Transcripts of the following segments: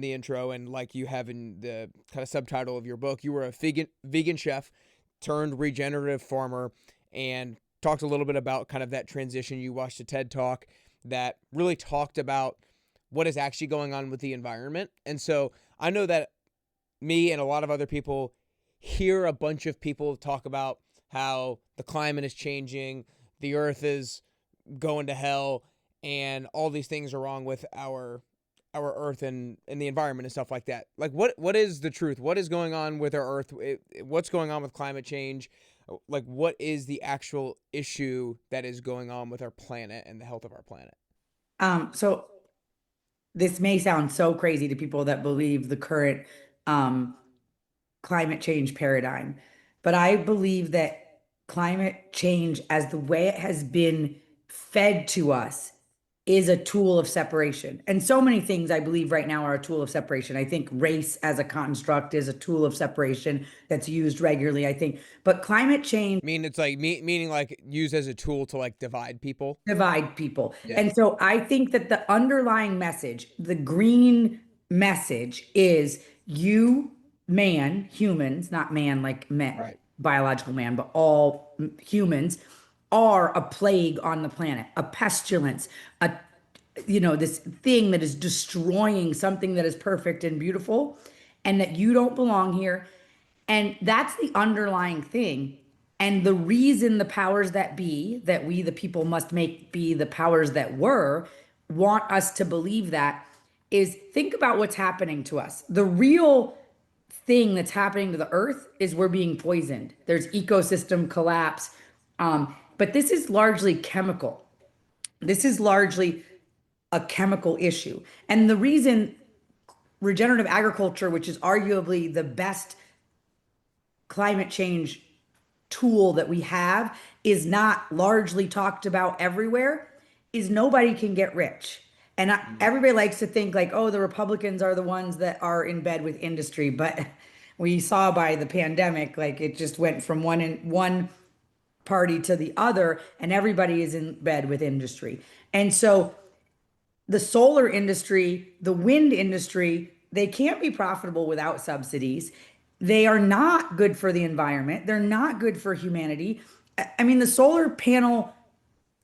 the intro, and like you have in the kind of subtitle of your book, you were a vegan chef turned regenerative farmer, and talked a little bit about kind of that transition. You watched a TED talk that really talked about what is actually going on with the environment. And so I know that me and a lot of other people hear a bunch of people talk about how the climate is changing, the earth is going to hell, and all these things are wrong with our earth and the environment and stuff like that. Like, what is the truth? What is going on with our earth? What's going on with climate change? Like, what is the actual issue that is going on with our planet and the health of our planet? So this may sound so crazy to people that believe the current um, climate change paradigm, but I believe that climate change, as the way it has been fed to us, is a tool of separation. And so many things I believe right now are a tool of separation. I think race as a construct is a tool of separation that's used regularly, I think. But climate change I mean, it's like meaning like used as a tool to like divide people. divide people. Yeah. And so I think that the underlying message, the green message is you, man, humans, not man like men, Right. biological man, but all humans are a plague on the planet, a pestilence, a this thing that is destroying something that is perfect and beautiful, and that you don't belong here. And that's the underlying thing. And the reason the powers that be, that we, the people, must make be the powers that were, want us to believe that is think about what's happening to us. The real thing that's happening to the earth is we're being poisoned. There's ecosystem collapse. But this is largely chemical. This is largely a chemical issue. And the reason regenerative agriculture, which is arguably the best climate change tool that we have, is not largely talked about everywhere, is nobody can get rich. And everybody likes to think like, oh, the Republicans are the ones that are in bed with industry. But we saw by the pandemic, like it just went from one party to the other, and everybody is in bed with industry. And so the solar industry, the wind industry, they can't be profitable without subsidies. They are not good for the environment. They're not good for humanity. I mean, the solar panel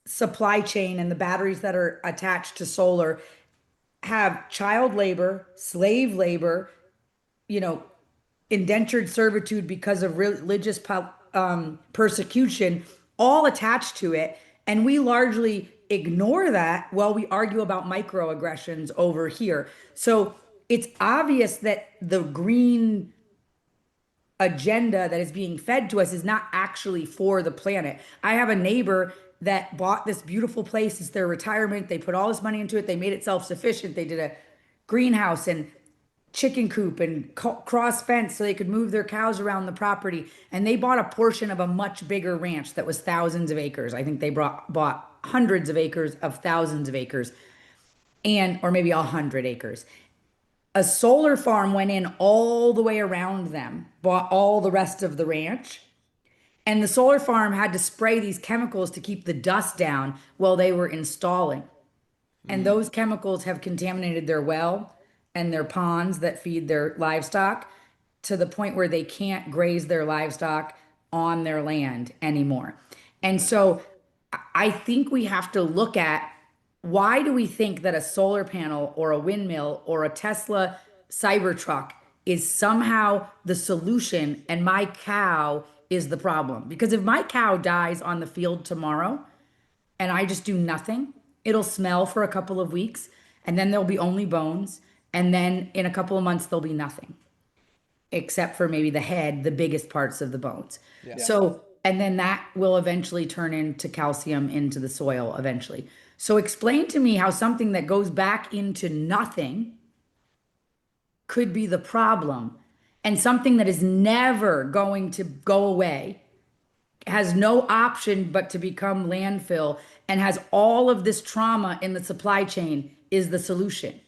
supply chain and the batteries that are attached to solar have child labor, slave labor, you know, indentured servitude because of religious persecution, all attached to it. And we largely ignore that while we argue about microaggressions over here. So it's obvious that the green agenda that is being fed to us is not actually for the planet. I have a neighbor that bought this beautiful place. It's their retirement. They put all this money into it. They made it self-sufficient. They did a greenhouse and chicken coop and cross fence so they could move their cows around the property. And they bought a portion of a much bigger ranch that was thousands of acres. I think they bought hundreds of acres of thousands of acres, and or maybe 100 acres. A solar farm went in all the way around them, bought all the rest of the ranch. And the solar farm had to spray these chemicals to keep the dust down while they were installing. And those chemicals have contaminated their well and their ponds that feed their livestock to the point where they can't graze their livestock on their land anymore. And so I think we have to look at, why do we think that a solar panel or a windmill or a Tesla Cybertruck is somehow the solution and my cow is the problem? Because if my cow dies on the field tomorrow and I just do nothing, it'll smell for a couple of weeks and then there'll be only bones. And then in a couple of months, there'll be nothing except for maybe the head, the biggest parts of the bones. Yeah. So, and then that will eventually turn into calcium into the soil eventually. So explain to me how something that goes back into nothing could be the problem, and something that is never going to go away, has no option but to become landfill, and has all of this trauma in the supply chain is the solution.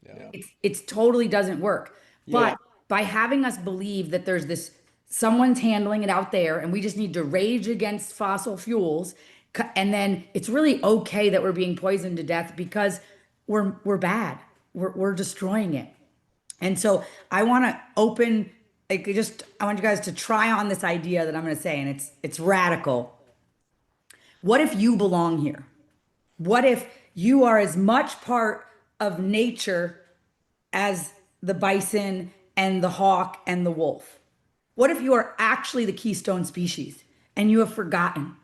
Yeah. It's totally doesn't work. Yeah. But by having us believe that there's this, someone's handling it out there and we just need to rage against fossil fuels, and then it's really okay that we're being poisoned to death because we're bad. we're destroying it. And so I want to open, like, just, I want you guys to try on this idea that I'm going to say, and it's radical. What if you belong here? What if you are as much part of nature as the bison and the hawk and the wolf? What if you are actually the keystone species and you have forgotten?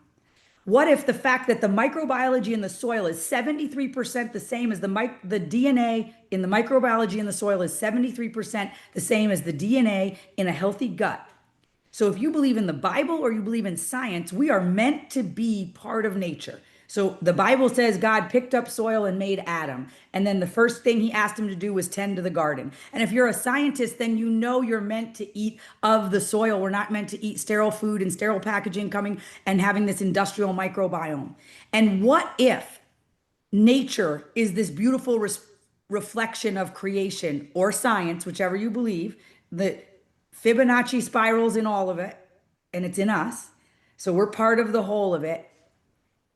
What if the fact that the microbiology in the soil is 73% the same as the DNA in the microbiology in the soil is 73% the same as the DNA in a healthy gut? So if you believe in the Bible or you believe in science, we are meant to be part of nature. So the Bible says God picked up soil and made Adam. And then the first thing he asked him to do was tend to the garden. And if you're a scientist, then you know you're meant to eat of the soil. We're not meant to eat sterile food and sterile packaging coming and having this industrial microbiome. And what if nature is this beautiful reflection of creation or science, whichever you believe, the Fibonacci spirals in all of it, and it's in us. So we're part of the whole of it.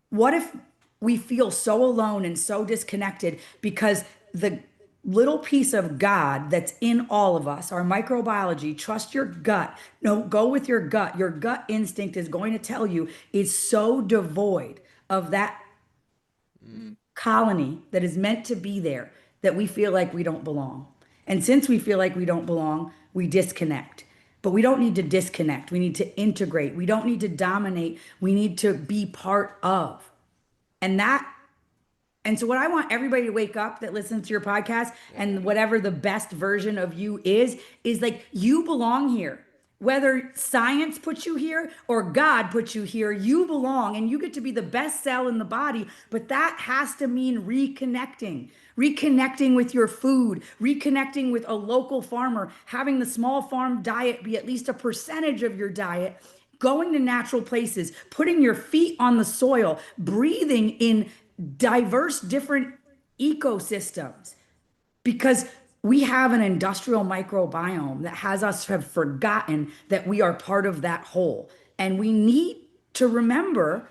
What if we feel so alone and so disconnected because the little piece of God that's in all of us, our microbiology, trust your gut. No, go with your gut. Your gut instinct is going to tell you is so devoid of that Mm. colony that is meant to be there that we feel like we don't belong. And since we feel like we don't belong, we disconnect. But we don't need to disconnect. We need to integrate. We don't need to dominate. We need to be part of. And that and so, what I want everybody to wake up that listens to your podcast Yeah. and whatever the best version of you is like you belong here. Whether science puts you here or God puts you here, you belong and you get to be the best cell in the body. But that has to mean reconnecting, reconnecting with your food, reconnecting with a local farmer, having the small farm diet be at least a percentage of your diet, going to natural places, putting your feet on the soil, breathing in diverse different ecosystems because we have an industrial microbiome that has us have forgotten that we are part of that whole. And we need to remember,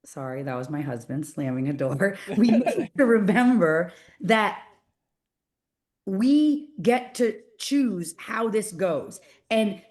sorry, that was my husband slamming a door. We need to remember that we get to choose how this goes. And